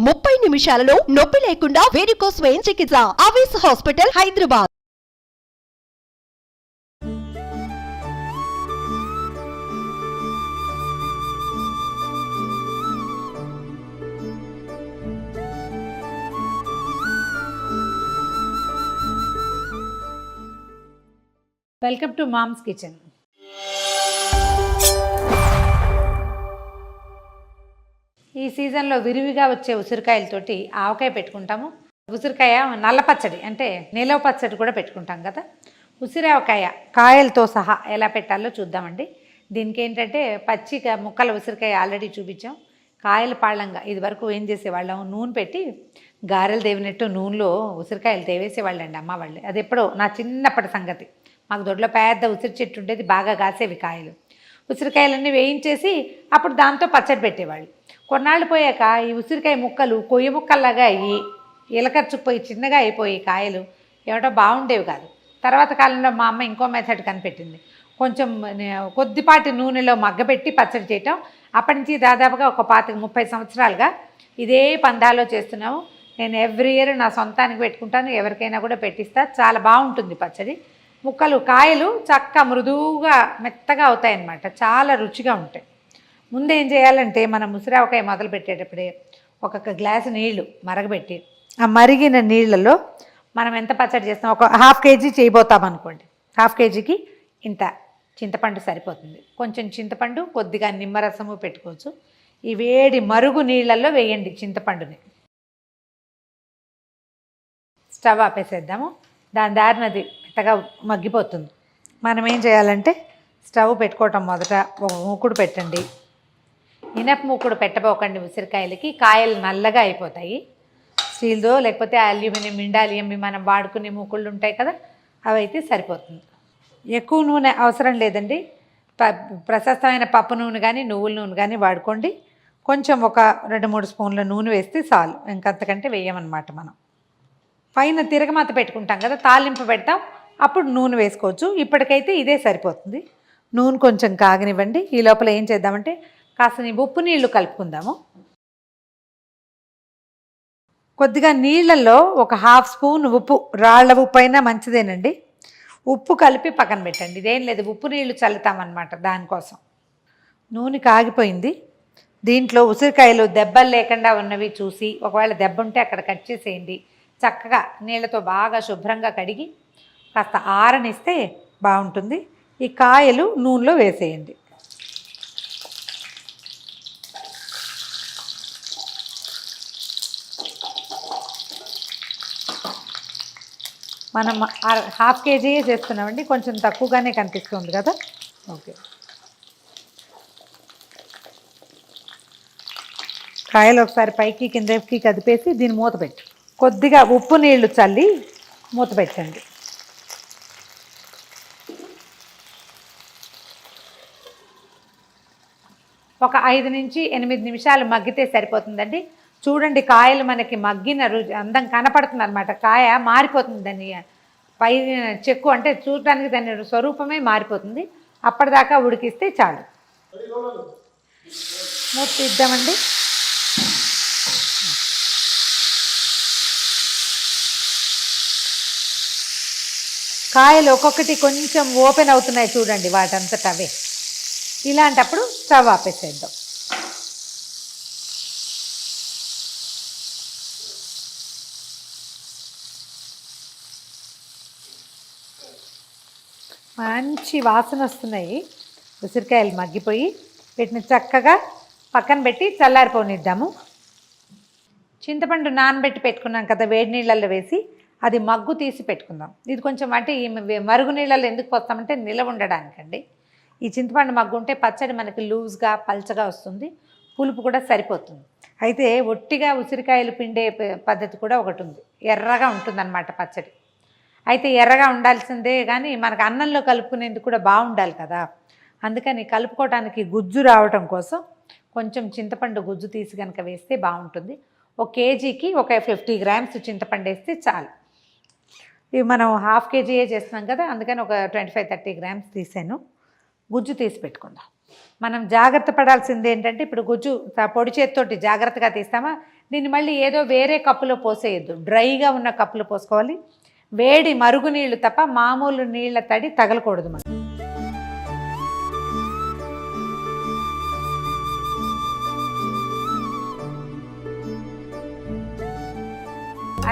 30 నిమిషాలలో నొప్పి లేకుండా వేడికోస్ వెయిన్ చికిత్స. ఆవేశ hospital, Hyderabad. Welcome to mom's kitchen. ఈ సీజన్లో విరివిగా వచ్చే ఉసిరికాయలతోటి ఆవకాయ పెట్టుకుంటాము. ఉసిరికాయ నల్ల పచ్చడి అంటే నిలవ పచ్చడి కూడా పెట్టుకుంటాం కదా. ఉసిరావకాయ కాయలతో సహా ఎలా పెట్టాలో చూద్దామండి. దీనికి ఏంటంటే పచ్చిగా ముక్కల ఉసిరికాయ ఆల్రెడీ చూపించాం. కాయలు పాళ్ళంగా ఇది వరకు ఏం చేసేవాళ్ళం, నూనె పెట్టి గారెలు దేవినట్టు నూనెలో ఉసిరికాయలు తేవేసేవాళ్ళండి అమ్మ వాళ్ళు. అది ఎప్పుడో నా చిన్నప్పటి సంగతి. మాకు దొడ్లో పెద్ద ఉసిరి చెట్టు ఉండేది, బాగా కాసేవి కాయలు. ఉసిరికాయలన్నీ వేయించేసి అప్పుడు దాంతో పచ్చడి పెట్టేవాళ్ళు. కొన్నాళ్ళు పోయాక ఈ ఉసిరికాయ ముక్కలు కొయ్య ముక్కల్లాగా అయ్యి ఇలకర్చుకుపోయి చిన్నగా అయిపోయి కాయలు ఏమిటో బాగుండేవి కాదు. తర్వాత కాలంలో మా అమ్మ ఇంకో మెథడ్ కనిపెట్టింది. కొంచెం కొద్దిపాటి నూనెలో మగ్గబెట్టి పచ్చడి చేయటం. అప్పటి నుంచి దాదాపుగా ఒక 25-30 సంవత్సరాలుగా ఇదే పందాలో చేస్తున్నాము. నేను ఎవ్రీ ఇయర్ నా సొంతానికి పెట్టుకుంటాను, ఎవరికైనా కూడా పెట్టిస్తా. చాలా బాగుంటుంది పచ్చడి. ముక్కలు కాయలు చక్క మృదువుగా మెత్తగా అవుతాయన్నమాట, చాలా రుచిగా ఉంటాయి. ముందు ఏం చేయాలంటే మనం ముసిరావకాయ మొదలు పెట్టేటప్పుడే ఒక్కొక్క గ్లాసు నీళ్లు మరగబెట్టి ఆ మరిగిన నీళ్ళలో మనం ఎంత పచ్చడి చేస్తాం, ఒక 1/2 కేజీ చేయబోతాం అనుకోండి. 1/2 కేజీకి ఇంత చింతపండు సరిపోతుంది. కొంచెం చింతపండు, కొద్దిగా నిమ్మరసము పెట్టుకోవచ్చు. ఈ వేడి మరుగు నీళ్ళల్లో వేయండి చింతపండుని. స్టవ్ ఆపేసేద్దాము. దాని దారినది మెత్తగా మగ్గిపోతుంది. మనం ఏం చేయాలంటే స్టవ్ పెట్టుకోవటం మొదట ఒక మూకుడు పెట్టండి. ఇనప మూకుడు పెట్టబోకండి ఉసిరికాయలకి, కాయలు నల్లగా అయిపోతాయి. స్టీల్దో లేకపోతే అల్యూమినియం, ఇండాలియం మనం వాడుకునే మూకుళ్ళు ఉంటాయి కదా, అవి అయితే సరిపోతుంది. ఎక్కువ నూనె అవసరం లేదండి. ప్రశస్తమైన పప్పు నూనె కానీ నువ్వుల నూనె కానీ వాడుకోండి. కొంచెం ఒక 2-3 స్పూన్ల నూనె వేస్తే చాలు, ఇంకంతకంటే వేయమన్నమాట. మనం పైన తిరగమాత పెట్టుకుంటాం కదా, తాలింపు పెడతాం, అప్పుడు నూనె వేసుకోవచ్చు. ఇప్పటికైతే ఇదే సరిపోతుంది. నూనె కొంచెం కాగనివ్వండి. ఈ లోపల ఏం చేద్దామంటే కాస్త ఉప్పు నీళ్లు కలుపుకుందాము. కొద్దిగా నీళ్ళల్లో ఒక 1/2 స్పూన్ ఉప్పు, రాళ్ల ఉప్పు అయినా మంచిదేనండి, ఉప్పు కలిపి పక్కన పెట్టండి. ఇదేం లేదు, ఉప్పు నీళ్లు చల్లుతామన్నమాట దానికోసం. నూనె కాగిపోయింది. దీంట్లో ఉసిరికాయలు దెబ్బలు లేకుండా ఉన్నవి చూసి, ఒకవేళ దెబ్బ ఉంటే అక్కడ కట్ చేసేయండి. చక్కగా నీళ్ళతో బాగా శుభ్రంగా కడిగి కాస్త ఆరనిస్తే బాగుంటుంది. ఈ కాయలు నూనెలో వేసేయండి. మనం 1/2 కేజీయే చేస్తున్నామండి, కొంచెం తక్కువగానే కనిపిస్తుంది కదా. ఓకే, కాయలు ఒకసారి పైకి కిందకి కదిపేసి దీన్ని మూత పెట్టు. కొద్దిగా ఉప్పు నీళ్లు చల్లి మూత పెట్టండి. ఒక 5 నుంచి 8 నిమిషాలు మగ్గితే సరిపోతుందండి. చూడండి, కాయలు మనకి మగ్గిన రుచి అందం కనపడుతుంది అనమాట. కాయ మారిపోతుంది, దాన్ని పై చెక్కు అంటే చూడటానికి దాని స్వరూపమే మారిపోతుంది. అప్పటిదాకా ఉడికిస్తే చాలు. మూత తీద్దామండి. కాయలు ఒక్కొక్కటి కొంచెం ఓపెన్ అవుతున్నాయి చూడండి, వాటంతట అవే. ఇలాంటప్పుడు స్టవ్ ఆపేసేద్దాం. మంచి వాసన వస్తున్నాయి. ఉసిరికాయలు మగ్గిపోయి వీటిని చక్కగా పక్కన పెట్టి చల్లారిపోనిద్దాము. చింతపండు నానబెట్టి పెట్టుకున్నాం కదా, వేడి నీళ్ళల్లో వేసి అది మగ్గు తీసి పెట్టుకుందాం. ఇది కొంచెం అంటే ఈ మరుగు నీళ్ళల్లో ఎందుకు పోస్తామంటే నిలవ ఉండడానికండి. ఈ చింతపండు మగ్గు ఉంటే పచ్చడి మనకి లూజ్గా పల్చగా వస్తుంది, పులుపు కూడా సరిపోతుంది. అయితే ఒట్టిగా ఉసిరికాయలు పిండే పద్ధతి కూడా ఒకటి ఉంది, ఎర్రగా ఉంటుందన్నమాట పచ్చడి. అయితే ఎర్రగా ఉండాల్సిందే కానీ మనకు అన్నంలో కలుపుకునేందుకు కూడా బాగుండాలి కదా. అందుకని కలుపుకోవడానికి గుజ్జు రావటం కోసం కొంచెం చింతపండు గుజ్జు తీసి కనుక వేస్తే బాగుంటుంది. 1 కేజీకి ఒక 50 గ్రామ్స్ చింతపండు వేస్తే చాలు. ఇవి మనం 1/2 కేజీయే చేస్తున్నాం కదా, అందుకని ఒక 25-30 గ్రామ్స్ తీసాను. గుజ్జు తీసి పెట్టుకుందాం. మనం జాగ్రత్త పడాల్సింది ఏంటంటే, ఇప్పుడు గుజ్జు పొడి చేతితోటి జాగ్రత్తగా తీస్తామా, దీన్ని మళ్ళీ ఏదో వేరే కప్పులో పోసేయద్దు, డ్రైగా ఉన్న కప్పులో పోసుకోవాలి. వేడి మరుగు నీళ్లు తప్ప మామూలు నీళ్ళ తడి తగలకూడదు మనం.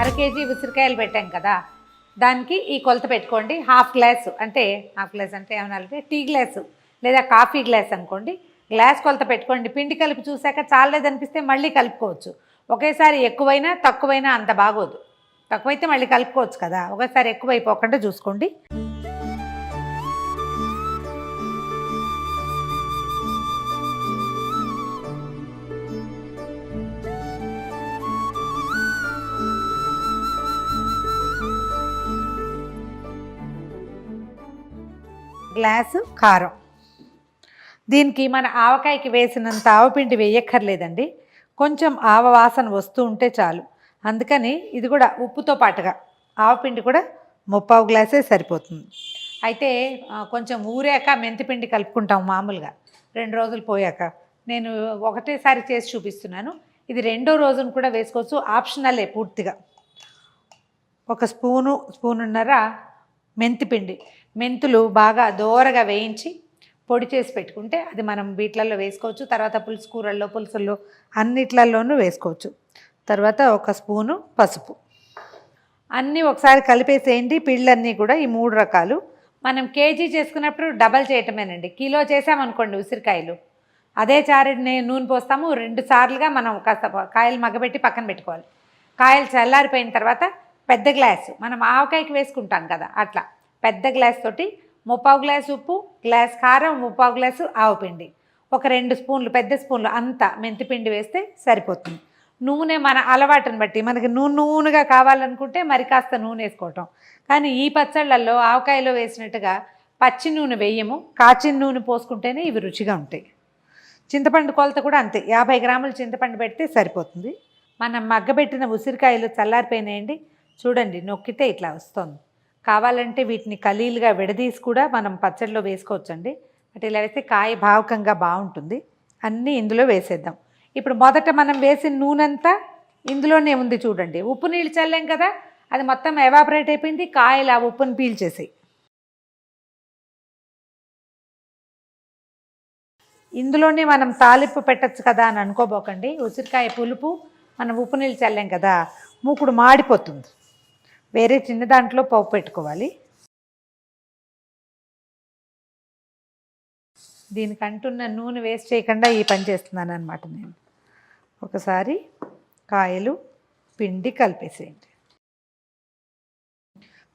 అర కేజీ ఉసిరికాయలు పెట్టాం కదా, దానికి ఈ కొలత పెట్టుకోండి. హాఫ్ గ్లాస్ అంటే ఏమనాలంటే టీ గ్లాసు లేదా కాఫీ గ్లాస్ అనుకోండి. గ్లాస్ కొలత పెట్టుకోండి. పిండి కలిపి చూశాక చాలేదనిపిస్తే మళ్ళీ కలుపుకోవచ్చు. ఒకేసారి ఎక్కువైనా తక్కువైనా అంత బాగోదు. తక్కువైతే మళ్ళీ కలుపుకోవచ్చు కదా, ఒకసారి ఎక్కువైపోకుండా చూసుకోండి. గ్లాసు కారం. దీనికి మన ఆవకాయకి వేసినంత ఆవపిండి వేయక్కర్లేదండి, కొంచెం ఆవ వాసన వస్తూ ఉంటే చాలు. అందుకని ఇది కూడా ఉప్పుతో పాటుగా ఆవపిండి కూడా 3/4 గ్లాసే సరిపోతుంది. అయితే కొంచెం ఊరాక మెంతిపిండి కలుపుకుంటాం మామూలుగా 2 రోజులు పోయాక. నేను ఒకటేసారి చేసి చూపిస్తున్నాను. ఇది 2వ రోజున కూడా వేసుకోవచ్చు, ఆప్షనలే పూర్తిగా. ఒక స్పూనున్నర మెంతిపిండి. మెంతులు బాగా దోరగా వేయించి పొడి చేసి పెట్టుకుంటే అది మనం వీటిలలో వేసుకోవచ్చు. తర్వాత పులుసు కూరల్లో, పులుసుల్లో అన్నిట్లలోనూ వేసుకోవచ్చు. తర్వాత ఒక స్పూను పసుపు. అన్నీ ఒకసారి కలిపేసేయండి. పిళ్ళన్నీ కూడా ఈ 3 రకాలు. మనం కేజీ చేసుకున్నప్పుడు డబల్ చేయటమేనండి. కిలో చేసామనుకోండి ఉసిరికాయలు, అదే చారెడ్ నూనె పోస్తాము. 2 సార్లుగా మనం కాస్త కాయలు మగ్గబెట్టి పక్కన పెట్టుకోవాలి. కాయలు చల్లారిపోయిన తర్వాత పెద్ద గ్లాసు మనం ఆవకాయకి వేసుకుంటాం కదా, అట్లా పెద్ద గ్లాస్ తోటి 3/4 గ్లాసు ఉప్పు, గ్లాస్ కారం, 3/4 గ్లాసు ఆవపిండి, ఒక 2 స్పూన్లు పెద్ద స్పూన్లు అంతా మెంతిపిండి వేస్తే సరిపోతుంది. నూనె మన అలవాటుని బట్టి, మనకి నూనెగా కావాలనుకుంటే మరి కాస్త నూనె వేసుకోవటం. కానీ ఈ పచ్చళ్ళల్లో ఆవకాయలో వేసినట్టుగా పచ్చి నూనె వేయము, కాచిన నూనె పోసుకుంటేనే ఇవి రుచిగా ఉంటాయి. చింతపండు కొలత కూడా అంతే, 50 గ్రాములు చింతపండు పెడితే సరిపోతుంది. మనం మగ్గబెట్టిన ఉసిరికాయలు చల్లారిపోయినాయండి, చూడండి నొక్కితే ఇట్లా వస్తుంది. కావాలంటే వీటిని కలీలుగా విడదీసి కూడా మనం పచ్చడిలో వేసుకోవచ్చండి. అంటే ఇలా వేస్తే కాయ భావకంగా బాగుంటుంది. అన్నీ ఇందులో వేసేద్దాం. ఇప్పుడు మొదట మనం వేసిన నూనెంతా ఇందులోనే ఉంది చూడండి. ఉప్పు నీళ్ళు చల్లాం కదా, అది మొత్తం ఎవాపరేట్ అయిపోయింది. కాయలు ఆ ఉప్పుని పీల్చేసాయి. ఇందులోనే మనం తాలింపు పెట్టచ్చు కదా అని అనుకోబోకండి. ఉసిరికాయ పులుపు మనం ఉప్పు నీళ్ళు చల్లాం కదా, మూకుడు మాడిపోతుంది. వేరే చిన్న దాంట్లో పోపు పెట్టుకోవాలి. దీనికంటున్న నూనె వేస్ట్ చేయకుండా ఈ పని చేస్తున్నాను అనమాట నేను. ఒకసారి కాయలు పిండి కలిపేసేయండి.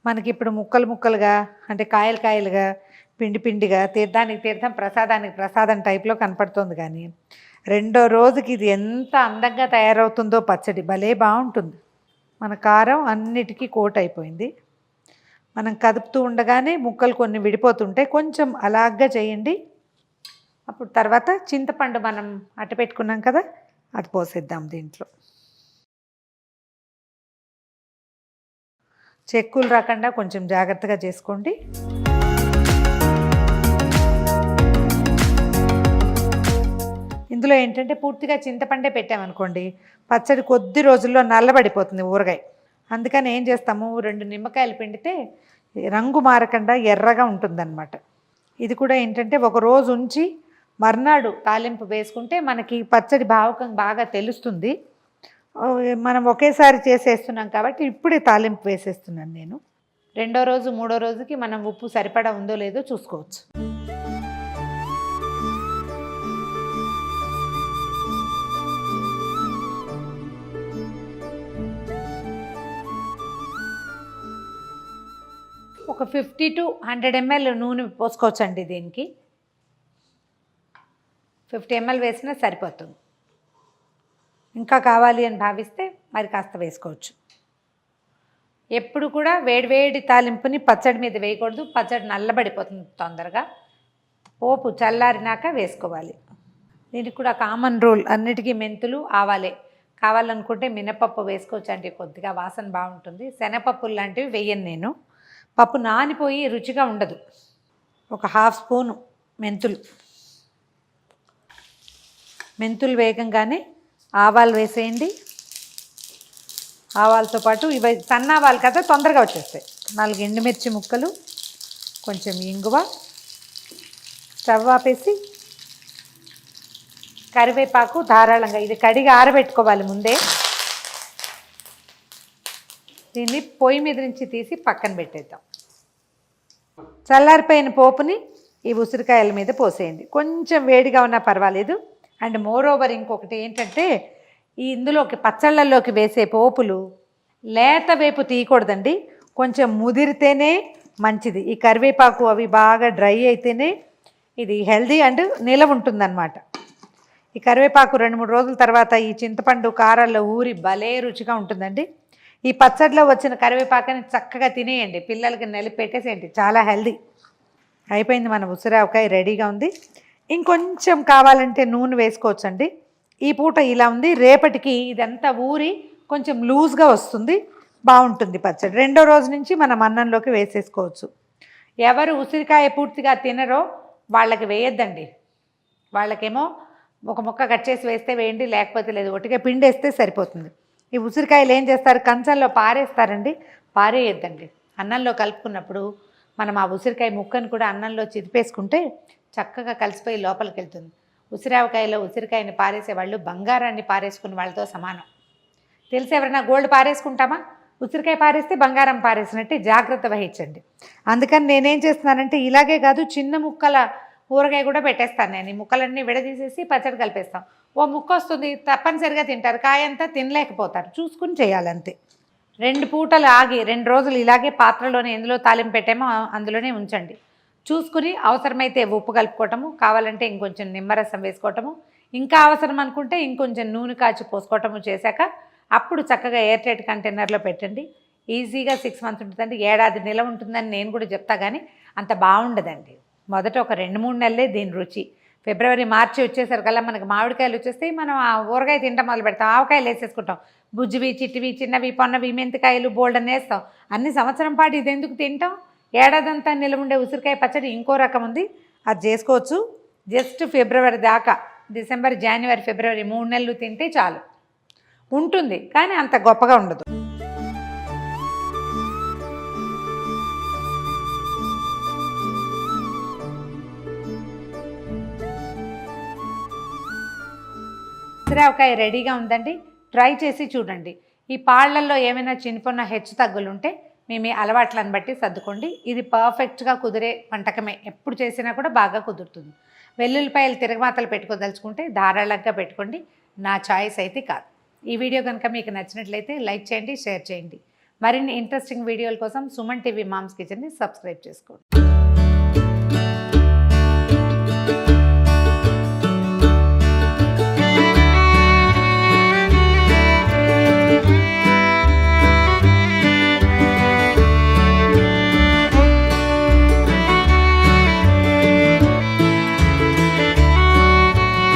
మనకి ఇప్పుడు ముక్కలుగా అంటే కాయలుగా పిండిగా తీర్థానికి తీర్థం, ప్రసాదానికి ప్రసాదం టైప్లో కనపడుతుంది. కానీ 2వ రోజుకి ఇది ఎంత అందంగా తయారవుతుందో పచ్చడి, భలే బాగుంటుంది. మన కారం అన్నిటికీ కోట్ అయిపోయింది. మనం కదుపుతూ ఉండగానే ముక్కలు కొన్ని విడిపోతుంటే కొంచెం అలాగా చేయండి. అప్పుడు తర్వాత చింతపండు మనం అట్ట పెట్టుకున్నాం కదా, అది పోసేద్దాం దీంట్లో. చెక్కులు రాకుండా కొంచెం జాగ్రత్తగా చేసుకోండి. ఇందులో ఏంటంటే పూర్తిగా చింతపండే పెట్టామనుకోండి, పచ్చడి కొద్ది రోజుల్లో నల్లబడిపోతుంది ఊరగాయ. అందుకని ఏం చేస్తాము, 2 నిమ్మకాయలు పిండితే రంగు మారకుండా ఎర్రగా ఉంటుందన్నమాట. ఇది కూడా ఏంటంటే ఒక రోజు ఉంచి మర్నాడు తాలింపు వేసుకుంటే మనకి పచ్చడి భావకం బాగా తెలుస్తుంది. మనం ఒకేసారి చేసేస్తున్నాం కాబట్టి ఇప్పుడే తాలింపు వేసేస్తున్నాను నేను. 2వ రోజు 3వ రోజుకి మనం ఉప్పు సరిపడా ఉందో లేదో చూసుకోవచ్చు. ఒక 50 to 100 ml నూనె పోసుకోవచ్చండి. దీనికి 50 ml వేసినా సరిపోతుంది. ఇంకా కావాలి అని భావిస్తే మరి కాస్త వేసుకోవచ్చు. ఎప్పుడు కూడా వేడివేడి తాలింపుని పచ్చడి మీద వేయకూడదు, పచ్చడి నల్లబడిపోతుంది తొందరగా. పోపు చల్లారినాక వేసుకోవాలి. దీనికి కూడా కామన్ రూల్, అన్నిటికీ మెంతులు ఆవాలే. కావాలనుకుంటే మినపప్పు వేసుకోవచ్చండి, కొద్దిగా వాసన బాగుంటుంది. శనగపప్పులు లాంటివి వేయను నేను, పప్పు నానిపోయి రుచిగా ఉండదు. ఒక 1/2 స్పూను మెంతులు వేగంగానే ఆవాలు వేసేయండి. ఆవాలతో పాటు ఇవి సన్నావాలు కదా, తొందరగా వచ్చేస్తాయి. 4 ఎండుమిర్చి ముక్కలు, కొంచెం ఇంగువ, స్టవ్ ఆపేసి కరివేపాకు ధారాళంగా, ఇది కడిగి ఆరబెట్టుకోవాలి ముందే. దీన్ని పొయ్యి మీద నుంచి తీసి పక్కన పెట్టేద్దాం. చల్లారిపోయిన పోపుని ఈ ఉసిరికాయల మీద పోసేయండి. కొంచెం వేడిగా ఉన్నా పర్వాలేదు. అండ్ మోర్ ఓవర్ ఇంకొకటి ఏంటంటే, ఈ ఇందులోకి పచ్చళ్ళల్లోకి వేసే పోపులు లేత వేపు తీయకూడదండి, కొంచెం ముదిరితేనే మంచిది. ఈ కరివేపాకు అవి బాగా డ్రై అయితేనే ఇది హెల్దీ అండ్ నిలవ ఉంటుందన్నమాట. ఈ కరివేపాకు 2-3 రోజుల తర్వాత ఈ చింతపండు కారాల్లో ఊరి భలే రుచిగా ఉంటుందండి. ఈ పచ్చడిలో వచ్చిన కరివేపాకుని చక్కగా తినేయండి, పిల్లలకి నలిపి పెట్టేసేయండి, చాలా హెల్దీ. అయిపోయింది, మన ఉసిరావకాయ రెడీగా ఉంది. ఇంకొంచెం కావాలంటే నూనె వేసుకోవచ్చండి. ఈ పూట ఇలా ఉంది, రేపటికి ఇదంతా ఊరి కొంచెం లూజ్గా వస్తుంది, బాగుంటుంది పచ్చడి. 2వ రోజు నుంచి మనం అన్నంలోకి వేసేసుకోవచ్చు. ఎవరు ఉసిరికాయ పూర్తిగా తినరో వాళ్ళకి వేయొద్దండి. వాళ్ళకేమో ఒక ముక్క కట్ చేసి వేస్తే వేయండి, లేకపోతే లేదు, ఒట్టిగా పిండి వేస్తే సరిపోతుంది. ఈ ఉసిరికాయలు ఏం చేస్తారు, కంచంలో పారేస్తారండి, పారేయొద్దండి. అన్నంలో కలుపుకున్నప్పుడు మనం ఆ ఉసిరికాయ ముక్కను కూడా అన్నంలో చిదిపేసుకుంటే చక్కగా కలిసిపోయి లోపలికి వెళ్తుంది. ఉసిరావకాయలో ఉసిరికాయని పారేసే వాళ్ళు బంగారాన్ని పారేసుకున్న వాళ్ళతో సమానం. తెలిసి ఎవరైనా గోల్డ్ పారేసుకుంటామా? ఉసిరికాయ పారేస్తే బంగారం పారేసినట్టే, జాగ్రత్త వహించండి. అందుకని నేనేం చేస్తున్నానంటే, ఇలాగే కాదు, చిన్న ముక్కల ఊరగాయ కూడా పెట్టేస్తాను నేను. ఈ ముక్కలన్నీ విడదీసేసి పచ్చడి కలిపేస్తాం. ఓ ముక్క వస్తుంది, తప్పనిసరిగా తింటారు, కాయ అంతా తినలేకపోతారు. చూసుకుని చేయాలంతే. 2 పూటలు ఆగి 2 రోజులు ఇలాగే పాత్రలోనే ఎందులో తాలింపు పెట్టామో అందులోనే ఉంచండి. చూసుకుని అవసరమైతే ఉప్పు కలుపుకోవటము, కావాలంటే ఇంకొంచెం నిమ్మరసం వేసుకోవటము, ఇంకా అవసరం అనుకుంటే ఇంకొంచెం నూనె కాచి పోసుకోవటము చేశాక అప్పుడు చక్కగా ఎయిర్ టైట్ కంటైనర్లో పెట్టండి. ఈజీగా 6 మంత్స్ ఉంటుందండి, ఏడాది నిలవ ఉంటుందని నేను కూడా చెప్తా, కానీ అంత బాగుండదండి. మొదట ఒక 2-3 నెలలే దీని రుచి. ఫిబ్రవరి మార్చి వచ్చేసరికల్లా మనకి మామిడికాయలు వచ్చేస్తే మనం ఆ ఊరగాయ తింటాం మొదలు పెడతాం. ఆవకాయలు వేసేసుకుంటాం, బుజ్జివి, చిట్టివి, చిన్నవి, పొన్నవి, మెంతికాయలు బోల్డని వేస్తాం. అన్ని సంవత్సరం పాటు ఇది ఎందుకు తింటాం? ఏడాదంతా నిలవ ఉండే ఉసిరికాయ పచ్చడి ఇంకో రకం ఉంది, అది చేసుకోవచ్చు. జస్ట్ ఫిబ్రవరి దాకా, డిసెంబర్, జనవరి, ఫిబ్రవరి 3 నెలలు తింటే చాలు, ఉంటుంది, కానీ అంత గొప్పగా ఉండదు. ఉసిరావకాయ రెడీగా ఉందండి, ట్రై చేసి చూడండి. ఈ పాళ్లల్లో ఏమైనా చిన్నపొన్న హెచ్చు తగ్గులుంటే మీ అలవాట్లను బట్టి సర్దుకోండి. ఇది పర్ఫెక్ట్గా కుదిరే వంటకమే, ఎప్పుడు చేసినా కూడా బాగా కుదురుతుంది. వెల్లుల్లిపాయలు తిరగమాతలు పెట్టుకోదలుచుకుంటే ధారాళంగా పెట్టుకోండి, నా చాయిస్ అయితే కాదు. ఈ వీడియో కనుక మీకు నచ్చినట్లయితే లైక్ చేయండి, షేర్ చేయండి. మరిన్ని ఇంట్రెస్టింగ్ వీడియోల కోసం సుమన్ టీవీ మామ్స్ కిచెన్ని సబ్స్క్రైబ్ చేసుకోండి.